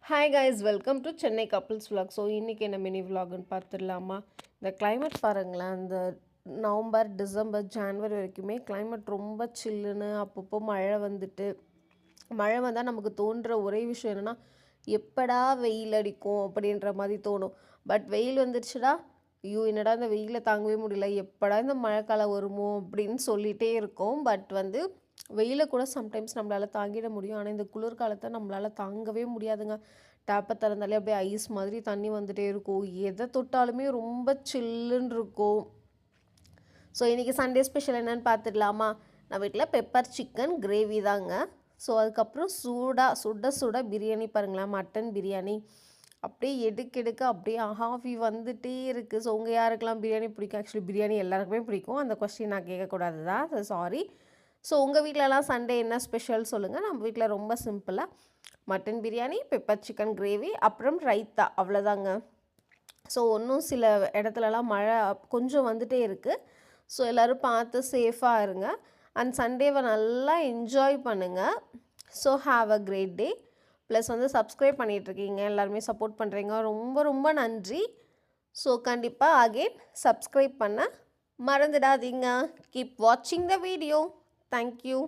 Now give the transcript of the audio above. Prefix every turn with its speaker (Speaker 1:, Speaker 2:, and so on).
Speaker 1: Hi guys, welcome to Chennai couples vlog. So இன்றைக்கி என்ன mini vlogன்னு பார்த்துடலாமா? இந்த climate பாருங்களேன், இந்த நவம்பர் டிசம்பர் ஜான்வரி வரைக்குமே climate ரொம்ப சில்லுன்னு, அப்பப்போ மழை வந்துட்டு, மழை வந்தால் நமக்கு தோன்ற ஒரே விஷயம் என்னென்னா, எப்படா வெயில் அடிக்கும் அப்படின்ற மாதிரி தோணும். பட் வெயில் வந்துடுச்சுடா, ஐயோ என்னடா இந்த வெயிலை தாங்கவே முடியல, எப்படா இந்த மழைக்காலம் வருமோ அப்படின்னு சொல்லிகிட்டே இருக்கோம். பட் வெயிலை கூட சம்டைம்ஸ் நம்மளால் தாங்கிட முடியும். ஆனால் இந்த குளிர்காலத்தை நம்மளால் தாங்கவே முடியாதுங்க. டேப்பை திறந்தாலே அப்படியே ஐஸ் மாதிரி தண்ணி வந்துகிட்டே இருக்கும். எதை தொட்டாலுமே ரொம்ப சில்லுன்னு இருக்கும். ஸோ இன்றைக்கி சண்டே ஸ்பெஷல் என்னென்னு பார்த்துடலாமா? நான் வீட்டில் பெப்பர் சிக்கன் கிரேவி தாங்க. ஸோ அதுக்கப்புறம் சுட சுட பிரியாணி பாருங்களேன், மட்டன் பிரியாணி அப்படியே எடுக்க அப்படியே ஆவி வந்துகிட்டே இருக்குது. ஸோ உங்கள் யாருக்கெல்லாம் பிரியாணி பிடிக்கும்? ஆக்சுவலி பிரியாணி எல்லாருக்குமே பிடிக்கும். அந்த கொஸ்டின் நான் கேட்கக்கூடாது தான், சாரி. ஸோ உங்கள் வீட்டிலலாம் சண்டே என்ன ஸ்பெஷல் சொல்லுங்கள். நம்ம வீட்டில் ரொம்ப சிம்பிளாக mutton biryani, pepper chicken gravy, அப்புறம் ரைத்தா, அவ்வளோதாங்க. ஸோ ஒன்றும் சில இடத்துலலாம் மழை கொஞ்சம் வந்துகிட்டே இருக்குது. ஸோ எல்லோரும் பார்த்து சேஃபாக இருங்க. அண்ட் சண்டேவை நல்லா என்ஜாய் பண்ணுங்கள். So have a great day. Plus subscribe பண்ணிகிட்ருக்கீங்க, எல்லாருமே சப்போர்ட் பண்ணுறீங்க, ரொம்ப ரொம்ப நன்றி. ஸோ கண்டிப்பாக அகெயின் சப்ஸ்கிரைப் பண்ண மறந்துடாதீங்க. கீப் வாட்சிங் த வீடியோ. Thank you.